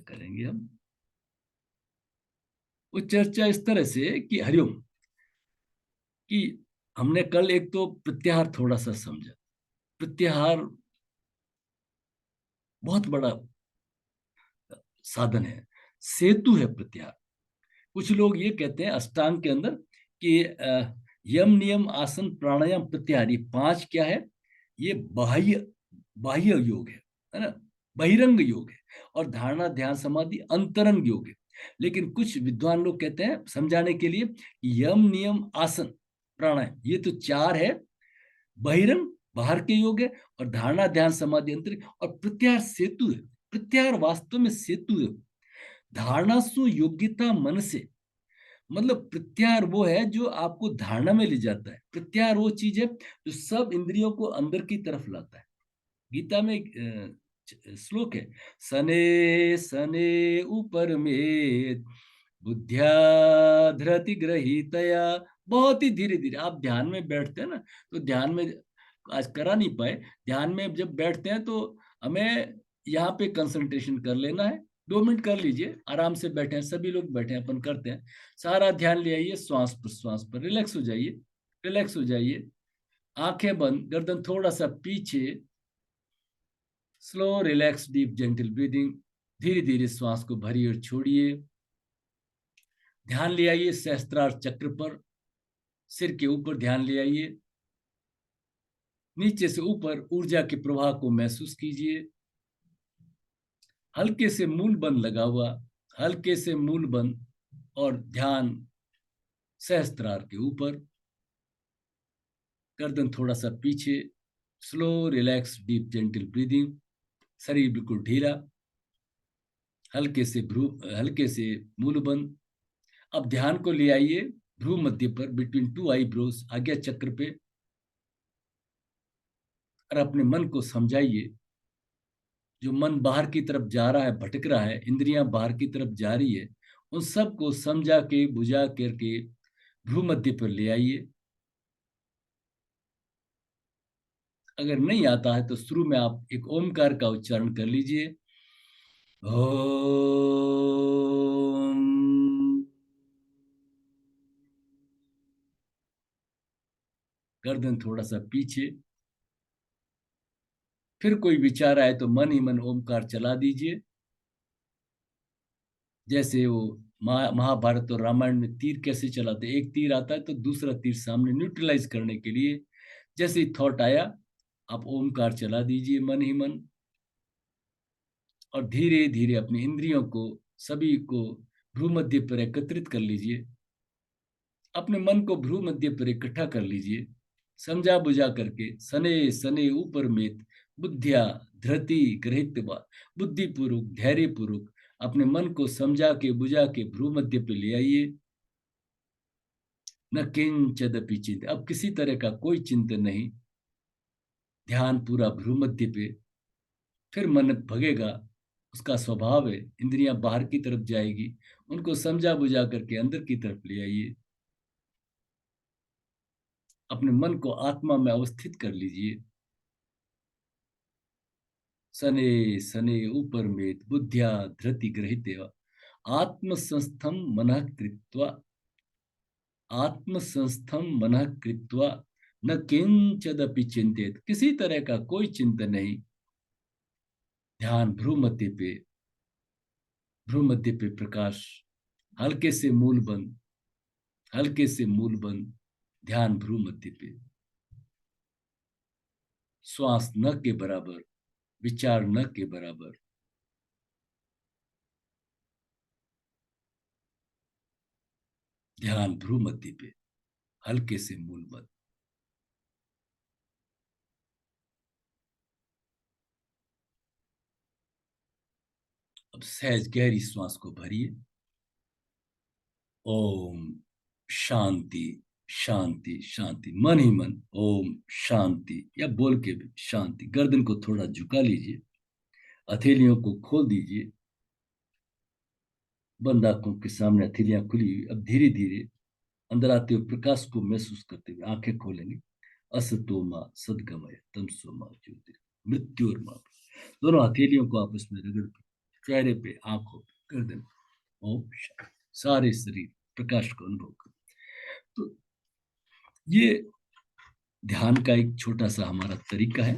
करेंगे हम। वो चर्चा इस तरह से कि हरिओम, कि हमने कल एक तो प्रत्याहार थोड़ा सा समझा। प्रत्याहार बहुत बड़ा साधन है, सेतु है प्रत्याहार। कुछ लोग ये कहते हैं अष्टांग के अंदर कि यम नियम आसन प्राणायाम प्रत्याहार, ये पांच क्या है, ये बाह्य बाह्य योग है ना, बहिरंग योग है। और धारणा ध्यान समाधि अंतरंग योग है। लेकिन कुछ विद्वान लोग कहते हैं समझाने के लिए, यम नियम आसन प्राणायाम ये तो चार है, बहिरंग बाहर के योग है, और धारणा ध्यान समाधि अंतरिक, और प्रत्याहार सेतु है। प्रत्याहार वास्तव में सेतु है। धारणा सु योग्यता मन से, मतलब प्रत्याहार वो है जो आपको धारणा में ले जाता है। प्रत्याहार वो चीज है जो सब इंद्रियों को अंदर की तरफ लाता है। गीता में एक श्लोक है, सने सने ऊपर में बुद्ध्या धृति ग्रहीतया। बहुत ही धीरे धीरे आप ध्यान में बैठते हैं ना, तो ध्यान में आज करा नहीं पाए, ध्यान में जब बैठते हैं तो हमें यहाँ पे कंसंट्रेशन कर लेना है। 2 मिनट कर लीजिए, आराम से बैठे हैं, सभी लोग बैठे हैं, अपन करते हैं। सारा ध्यान ले आइए श्वास प्रश्वास पर, रिलैक्स हो जाइए, रिलैक्स हो जाइए। आंखें बंद, गर्दन थोड़ा सा पीछे, slow relax deep gentle breathing. धीरे धीरे श्वास को भरिए और छोड़िए। ध्यान ले आइए सहस्त्रार चक्र पर, सिर के ऊपर ध्यान ले आइए। नीचे से ऊपर ऊर्जा के प्रवाह को महसूस कीजिए। हल्के से मूल बंद लगा हुआ, हल्के से मूल बंद, और ध्यान सहस्त्रार के ऊपर। गर्दन थोड़ा सा पीछे, slow relax deep gentle breathing. शरीर बिल्कुल ढीला, हल्के से मूल बंद। अब ध्यान को ले आइए भ्रू मध्य पर, बिटवीन टू आईब्रोज, आज्ञा चक्र पे, और अपने मन को समझाइए। जो मन बाहर की तरफ जा रहा है, भटक रहा है, इंद्रियां बाहर की तरफ जा रही है, उन सबको समझा के बुझा करके भ्रू मध्य पर ले आइए। अगर नहीं आता है तो शुरू में आप एक ओमकार का उच्चारण कर लीजिए, ओम। गर्दन थोड़ा सा पीछे। फिर कोई विचार आए तो मन ही मन ओमकार चला दीजिए। जैसे वो महाभारत और रामायण में तीर कैसे चलाते, एक तीर आता है तो दूसरा तीर सामने न्यूट्रलाइज करने के लिए, जैसे ही थॉट आया आप ओमकार चला दीजिए मन ही मन। और धीरे धीरे अपनी इंद्रियों को, सभी को भ्रू मध्य पर एकत्रित कर लीजिए। अपने मन को भ्रू मध्य पर इकट्ठा कर लीजिए, समझा बुझा करके। सने सने ऊपर में बुद्धिया धृति गृहीत्वा, बुद्धि पूर्वक धैर्य पूर्वक अपने मन को समझा के बुझा के भ्रू मध्य पे ले आइए। न किंचदपि चिंत, अब किसी तरह का कोई चिंतन नहीं, ध्यान पूरा भ्रू मध्य पे। फिर मन भगेगा, उसका स्वभाव है, इंद्रियां बाहर की तरफ जाएगी, उनको समझा बुझा करके अंदर की तरफ ले आइए। अपने मन को आत्मा में अवस्थित कर लीजिए। सने सने ऊपर में बुद्धिया धृति ग्रहित, आत्मसंस्थम मनः कृत्वा, आत्मसंस्थम मनः कृत्वा न किंचदपि चिंतित, किसी तरह का कोई चिंतन नहीं। ध्यान भ्रू मध्य पे, भ्रू मध्य पे प्रकाश, हल्के से मूल बंद, हल्के से मूल बंद। ध्यान भ्रू मध्य पे, श्वास न के बराबर, विचार न के बराबर। ध्यान भ्रू मध्य पे, हल्के से मूल बंद। अब सहज गहरी श्वास को भरिए। ओम शांति शांति शांति, मन ही मन ओम शांति, या बोल के भी शांति। गर्दन को थोड़ा झुका लीजिए, हथेलियों को खोल दीजिए। बंद आंखों के सामने हथेलियां खुली हुई। अब धीरे धीरे अंदर आते हुए प्रकाश को महसूस करते हुए आंखें खोलेंगे। असतो मां सदगमय तमसो मां ज्योति, मृत्यु और मां। दोनों हथेलियों को आपस में रगड़ के चेहरे पे, आंखों पे, गर्दन, ओम शांति, सारे शरीर प्रकाश को अनुभव करो। तो ये ध्यान का एक छोटा सा हमारा तरीका है।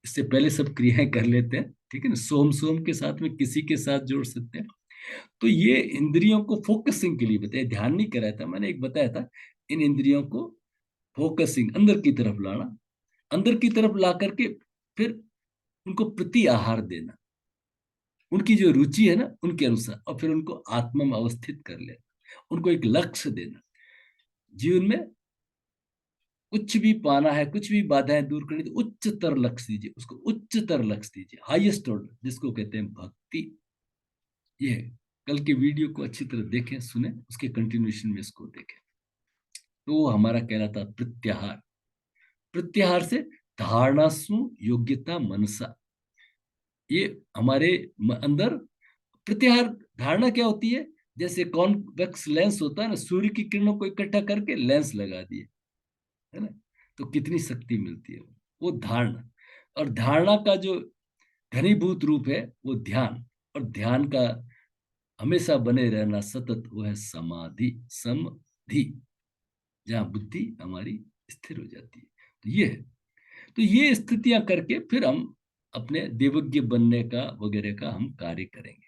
इससे पहले सब क्रियाएं कर लेते हैं, ठीक है ना। सोम सोम के साथ में किसी के साथ जोड़ सकते हैं। तो ये इंद्रियों को फोकसिंग के लिए बताया, ध्यान नहीं कराया था मैंने, एक बताया था इन इंद्रियों को फोकसिंग, अंदर की तरफ लाना, अंदर की तरफ ला करके फिर उनको प्रति आहार देना, उनकी जो रुचि है ना उनके अनुसार, और फिर उनको आत्मा में अवस्थित कर लेना, उनको एक लक्ष्य देना। जीवन में कुछ भी पाना है, कुछ भी बाधाएं दूर करनी, तो उच्चतर लक्ष्य दीजिए, उसको उच्चतर लक्ष्य दीजिए, हाईएस्ट ऑर्डर, जिसको कहते हैं भक्ति। ये है। कल के वीडियो को अच्छी तरह देखें, सुने, उसके कंटिन्यूएशन में इसको देखें। तो वो हमारा कहलाता प्रत्याहार। प्रत्याहार से धारणासु योग्यता मनसा, ये हमारे अंदर प्रत्याहार। धारणा क्या होती है? जैसे कॉन्वेक्स लेंस होता है ना, सूर्य की किरणों को इकट्ठा करके लेंस लगा दिए, है ना, तो कितनी शक्ति मिलती है। वो धारणा, और धारणा का जो घनीभूत रूप है वो ध्यान, और ध्यान का हमेशा बने रहना सतत, वो है समाधि, समधि, जहाँ बुद्धि हमारी स्थिर हो जाती है। तो ये है। तो ये स्थितियां करके फिर हम अपने देवज्ञ बनने का वगैरह का हम कार्य करेंगे।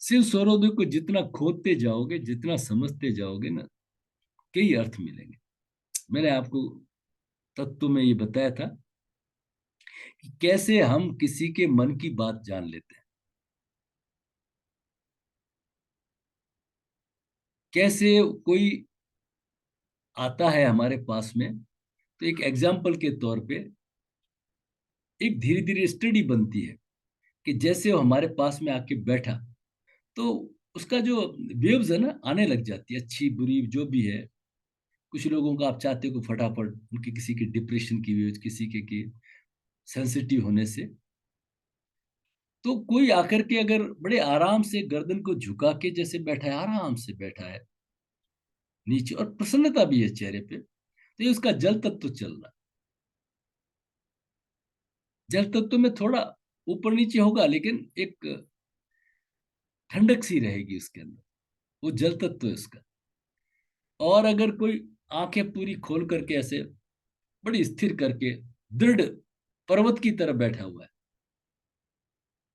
शिव स्वरोदय को जितना खोदते जाओगे, जितना समझते जाओगे ना, कई अर्थ मिलेंगे। मैंने आपको तत्व में ये बताया था कि कैसे हम किसी के मन की बात जान लेते हैं, कैसे कोई आता है हमारे पास में, तो एक एग्जाम्पल के तौर पे एक धीरे धीरे स्टडी बनती है कि जैसे वो हमारे पास में आके बैठा, तो उसका जो वेव्स है ना आने लग जाती है, अच्छी बुरी जो भी है। कुछ लोगों का आप चाहते हो कि फटाफट उनके किसी के डिप्रेशन की वेव्स, किसी के सेंसिटिव होने से, तो कोई आकर के अगर बड़े आराम से गर्दन को झुका के जैसे बैठा है, आराम से बैठा है नीचे, और प्रसन्नता भी है चेहरे पे, तो ये उसका जल तत्व चल रहा है। जल तत्व में थोड़ा ऊपर नीचे होगा, लेकिन एक ठंडक सी रहेगी उसके अंदर, वो जल तत्व है उसका। और अगर कोई आंखें पूरी खोल करके ऐसे बड़ी स्थिर करके दृढ़ पर्वत की तरह बैठा हुआ है,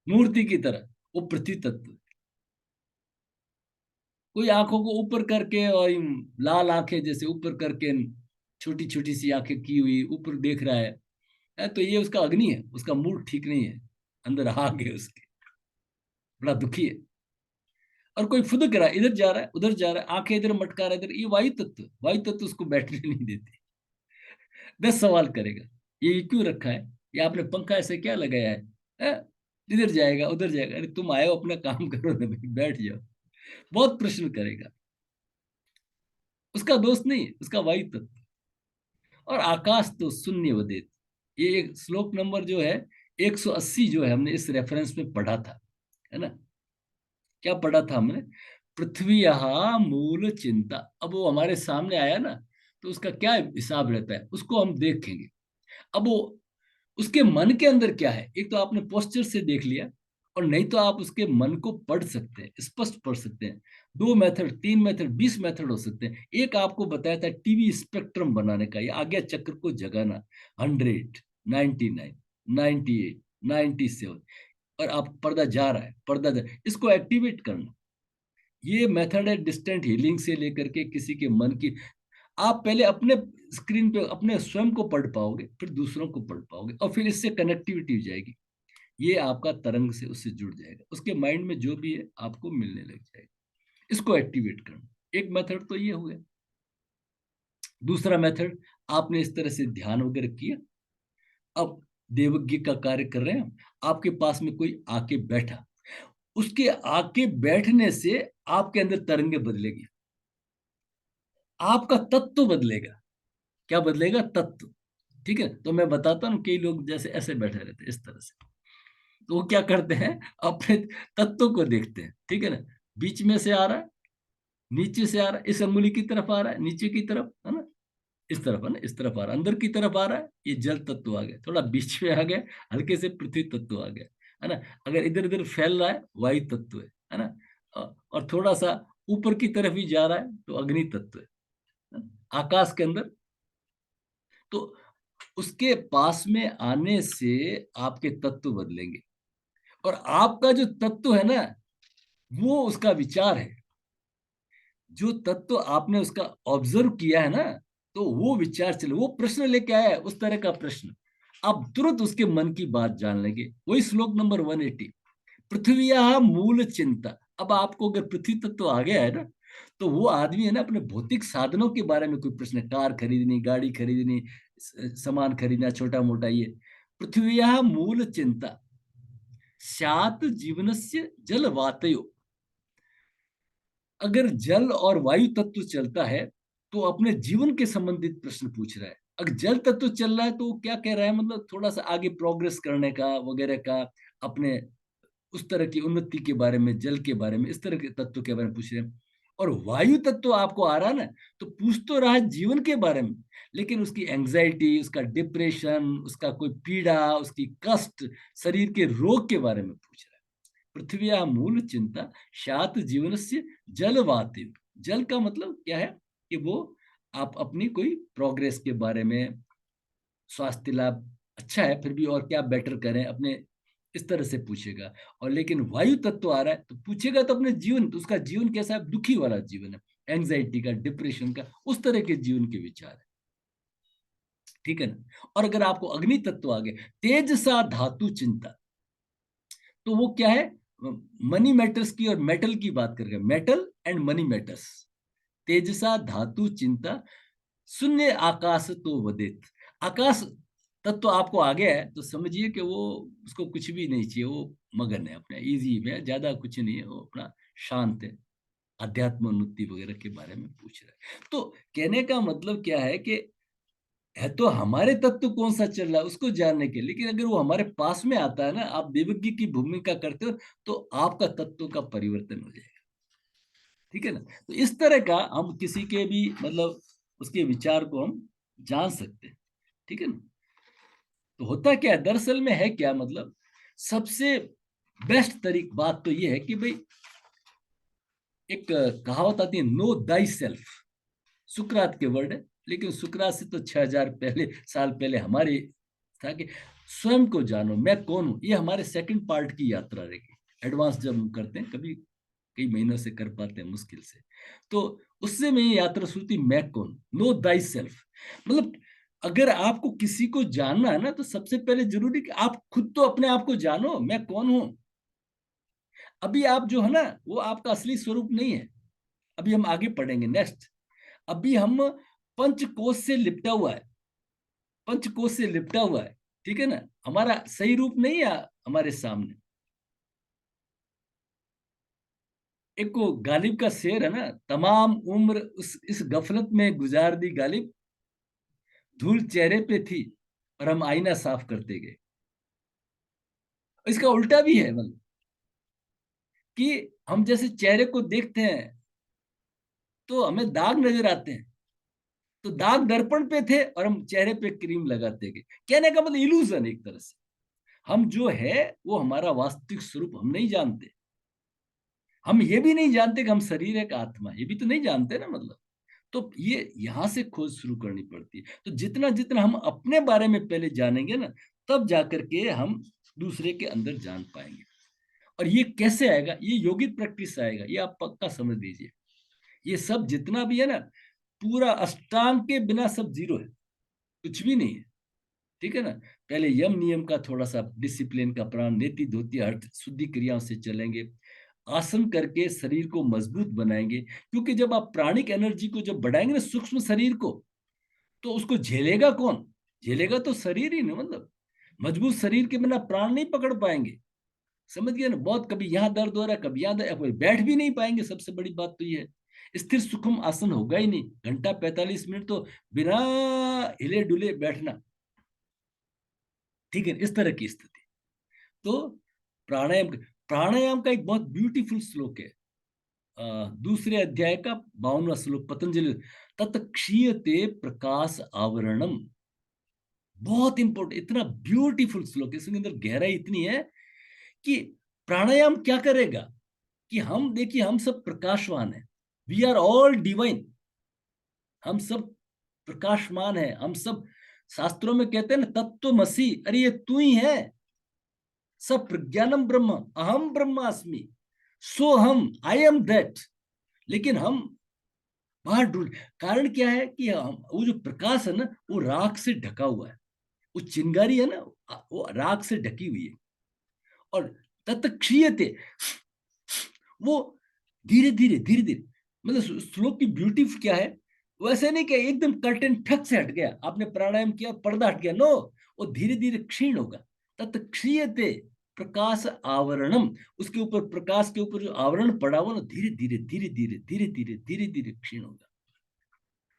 मूर्ति की तरह, वो पृथ्वी तत्व। कोई आंखों को ऊपर करके और लाल आंखें जैसे ऊपर करके, छोटी छोटी सी आंखें की हुई ऊपर देख रहा है, तो ये उसका अग्नि है, उसका मूड ठीक नहीं है, अंदर आग है उसके, बड़ा दुखी है। और कोई फुदक रहा है, इधर जा रहा है उधर जा रहा है, आंखें इधर मटका रहा है इधर, ये वायु तत्व, वायु तत्व उसको बैठने नहीं देती। 10 सवाल करेगा, ये क्यों रखा है, ये आपने पंखा ऐसे क्या लगाया है, इधर जाएगा उधर जाएगा, अरे तुम आए हो अपना काम करो ना भाई, बैठ जाओ। बहुत प्रश्न करेगा। उसका दोस्त नहीं, उसका वायु तत्व। और आकाश तो शून्य वदेत, ये एक श्लोक नंबर जो है 180 जो है, हमने इस रेफरेंस में पढ़ा था, है ना। क्या पढ़ा था हमने? पृथ्वी यहाँ मूल चिंता। अब वो हमारे सामने आया ना, तो उसका क्या हिसाब रहता है उसको हम देखेंगे। अब वो उसके मन के अंदर क्या है, एक तो आपने पोस्चर से देख लिया, और नहीं तो आप उसके मन को पढ़ सकते हैं, स्पष्ट पढ़ सकते हैं। 2 मेथड, 3 मेथड, 20 मेथड हो सकते हैं। एक आपको बताया था टीवी स्पेक्ट्रम बनाने का, ये आज्ञा चक्र को जगाना, 100, 99, 98, 97, और आप पर्दा जा रहा है, इसको एक्टिवेट करना। ये मेथड है डिस्टेंट हीलिंग से लेकर के किसी के मन की। आप पहले अपने स्क्रीन पे अपने स्वयं को पढ़ पाओगे, फिर दूसरों को पढ़ पाओगे, और फिर इससे कनेक्टिविटी हो जाएगी। ये आपका तरंग से उससे जुड़ जाएगा, उसके माइंड में जो भी है आपको मिलने लग जाएगा। इसको एक्टिवेट करना, एक मेथड तो ये हो गया। दूसरा मेथड, आपने इस तरह से ध्यान वगैरह किया, अब देवज्ञ का कार्य कर रहे हैं, आपके पास में कोई आके बैठा, उसके आके बैठने से आपके अंदर तरंगे बदलेगी, आपका तत्व बदलेगा। क्या बदलेगा? तत्व। ठीक है, तो मैं बताता हूँ, कई लोग जैसे ऐसे बैठे रहते हैं इस तरह से, तो वो क्या करते हैं, अपने तत्व को देखते हैं, ठीक है ना। बीच में से आ रहा है, नीचे से आ रहा है, इस अंगुली की तरफ आ रहा है, नीचे की तरफ, है ना, इस तरफ, है ना, इस तरफ आ रहा है, अंदर की तरफ आ रहा है, ये जल तत्व आ गया, थोड़ा बीच में आ गया, हल्के से पृथ्वी तत्व आ गया। है ना। अगर इधर उधर फैल रहा है वायु तत्व है ना। और थोड़ा सा ऊपर की तरफ ही जा रहा है तो अग्नि तत्व है। आकाश के अंदर तो उसके पास में आने से आपके तत्व बदलेंगे, और आपका जो तत्व है ना वो उसका विचार है। जो तत्व आपने उसका ऑब्जर्व किया है ना, तो वो विचार चले, वो प्रश्न लेके आया है, उस तरह का प्रश्न आप तुरंत उसके मन की बात जान लेंगे। वही श्लोक नंबर 180, पृथ्वी मूल चिंता। अब आपको अगर पृथ्वी तत्व आ गया है ना, तो वो आदमी है ना अपने भौतिक साधनों के बारे में कोई प्रश्न, कार खरीदनी, गाड़ी खरीदनी, सामान खरीदना, छोटा मोटा, ये पृथ्वी मूल चिंता स्यात् जीवनस्य जल वातयो। अगर जल और वायु तत्व चलता है तो अपने जीवन के संबंधित प्रश्न पूछ रहा है। अगर जल तत्व चल रहा है तो क्या कह रहा है, मतलब थोड़ा सा आगे प्रोग्रेस करने का वगैरह का, अपने उस तरह की उन्नति के बारे में, जल के बारे में, इस तरह के तत्व के बारे में पूछ रहे हैं। और वायु तत्व आपको आ रहा है ना, तो पूछ तो रहा है जीवन के बारे में, लेकिन उसकी एंजाइटी, उसका डिप्रेशन, उसका कोई पीड़ा, उसकी कष्ट, शरीर के रोग के बारे में पूछ रहा है। पृथ्वी मूल चिंता शात जीवन से जलवाति। जल का मतलब क्या है कि वो आप अपनी कोई प्रोग्रेस के बारे में, स्वास्थ्य लाभ अच्छा है फिर भी और क्या बेटर करें अपने, इस तरह से पूछेगा। और लेकिन वायु तत्व आ रहा है तो पूछेगा तो अपने जीवन, तो उसका जीवन कैसा है, दुखी वाला जीवन है, एंजाइटी का, डिप्रेशन का, उस तरह के जीवन के विचार है। ठीक है ना। और अगर आपको अग्नि तत्व आ गया, तेज सा धातु चिंता, तो वो क्या है, मनी मैटर्स की और मेटल की बात कर रहे हैं, मेटल एंड मनी मैटर्स। तेजसा धातु चिंता शून्य आकाश तो वदित। आकाश तत्व आपको आ गया है तो समझिए कि वो, उसको कुछ भी नहीं चाहिए, वो मगन है अपने इजी में, ज्यादा कुछ नहीं है, वो अपना शांत है, अध्यात्म उन्नति वगैरह के बारे में पूछ रहा है। तो कहने का मतलब क्या है कि है तो हमारे तत्व कौन सा चल रहा है उसको जानने के, लेकिन अगर वो हमारे पास में आता है ना, आप देवज्ञ की भूमिका करते हो, तो आपका तत्व का परिवर्तन हो जाएगा। ठीक है ना। तो इस तरह का हम किसी के भी मतलब उसके विचार को हम जान सकते हैं। ठीक है ना। तो होता क्या है, दरअसल में है क्या, मतलब सबसे बेस्ट तरीक बात तो ये है कि भाई एक कहावत आती है, नो दाई सेल्फ। सुकरात के वर्ड है, लेकिन सुकरात से तो 6000 पहले साल पहले हमारे था कि स्वयं को जानो, मैं कौन हूं। ये हमारे सेकंड पार्ट की यात्रा रहेगी, एडवांस जब हम करते हैं, कभी कई महीनों से कर पाते हैं मुश्किल से, तो उससे में ये यात्रा शुरू थी, मैं कौन, नो दाई सेल्फ। मतलब अगर आपको किसी को जानना है ना, तो सबसे पहले जरूरी कि आप खुद तो अपने आप को जानो, मैं कौन हूं। अभी आप जो है ना, वो आपका असली स्वरूप नहीं है। अभी हम आगे पढ़ेंगे नेक्स्ट। अभी हम पंचकोश से लिपटा हुआ है, पंचकोश से लिपटा हुआ है। ठीक है ना। हमारा सही रूप नहीं है हमारे सामने। एक वो गालिब का शेर है ना, तमाम उम्र उस इस गफलत में गुजार दी गालिब, धूल चेहरे पे थी और हम आईना साफ करते गए। इसका उल्टा भी है, मतलब कि हम जैसे चेहरे को देखते हैं तो हमें दाग नजर आते हैं, तो दाग दर्पण पे थे और हम चेहरे पे क्रीम लगाते गए। कहने का मतलब इल्यूजन, एक तरह से हम जो है वो हमारा वास्तविक स्वरूप हम नहीं जानते। हम ये भी नहीं जानते कि हम शरीर है का आत्मा, ये भी तो नहीं जानते ना, मतलब। तो ये यहां से खोज शुरू करनी पड़ती है। तो जितना जितना हम अपने बारे में पहले जानेंगे ना, तब जाकर के हम दूसरे के अंदर जान पाएंगे। और ये कैसे आएगा, ये योगिक प्रैक्टिस से आएगा, ये आप पक्का समझ लीजिए। ये सब जितना भी है ना, पूरा अष्टांग के बिना सब जीरो है, कुछ भी नहीं है। ठीक है ना। पहले यम नियम का थोड़ा सा डिसिप्लिन का, प्राण नेति धोती अर्थ शुद्धि क्रियाओं से चलेंगे, आसन करके शरीर को मजबूत बनाएंगे, क्योंकि जब आप प्राणिक एनर्जी को जब बढ़ाएंगे ना, सूक्ष्म शरीर को, तो उसको झेलेगा कौन, झेलेगा तो शरीर ही ना, मतलब मजबूत शरीर के बिना प्राण नहीं पकड़ पाएंगे। समझ गए ना। बहुत कभी यहाँ दर्द हो रहा है, कभी यहाँ दर्द, बैठ भी नहीं पाएंगे, सबसे बड़ी बात तो ये है, स्थिर सुखम आसन होगा ही नहीं, घंटा 45 मिनट तो बिना हिले डुले बैठना। ठीक है, इस तरह की स्थिति। तो प्राणायाम, प्राणायाम का एक बहुत ब्यूटीफुल श्लोक है, दूसरे अध्याय का 52वां श्लोक, पतंजलि, तत् क्षीयते प्रकाश आवरणम। बहुत इंपॉर्टेंट, इतना ब्यूटीफुल श्लोक है, इसके अंदर गहराई इतनी है कि प्राणायाम क्या करेगा कि हम देखिए हम सब प्रकाशवान हैं, वी आर ऑल डिवाइन, हम सब प्रकाशमान है, हम सब शास्त्रों में कहते हैं ना तत्वमसि, अरे ये तू ही है, सब प्रज्ञानम ब्रह्म, अहम ब्रह्मास्मि, सो हम, आई एम दैट। लेकिन हम बाहर ढूंढ, कारण क्या है कि हम वो जो प्रकाश है ना वो राख से ढका हुआ है, वो चिंगारी है ना वो राख से ढकी हुई है। और तत्क्षीयते, वो धीरे धीरे धीरे धीरे, मतलब श्लोक की ब्यूटी क्या है, वैसे नहीं कि एकदम कर्टेन ठक से हट गया, आपने प्राणायाम किया पर्दा हट गया, नो, वो धीरे धीरे क्षीण होगा। तत्क्षीयते प्रकाश आवरणम, उसके ऊपर प्रकाश के ऊपर जो आवरण पड़ा हुआ ना धीरे धीरे धीरे धीरे धीरे धीरे धीरे धीरे क्षीण होगा,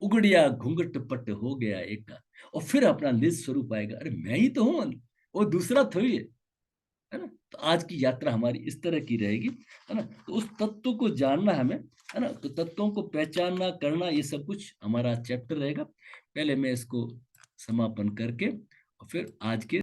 उगड़िया घूंघट पट हो गया एक का, और फिर अपना निज स्वरूप आएगा, अरे मैं ही तो हूं, वो दूसरा थोड़ी है ना। तो आज की यात्रा हमारी इस तरह की रहेगी, है ना। तो उस तत्व को जानना हमें, है ना, तो तत्वों को पहचानना करना ये सब कुछ हमारा चैप्टर रहेगा। पहले मैं इसको समापन करके और फिर आज के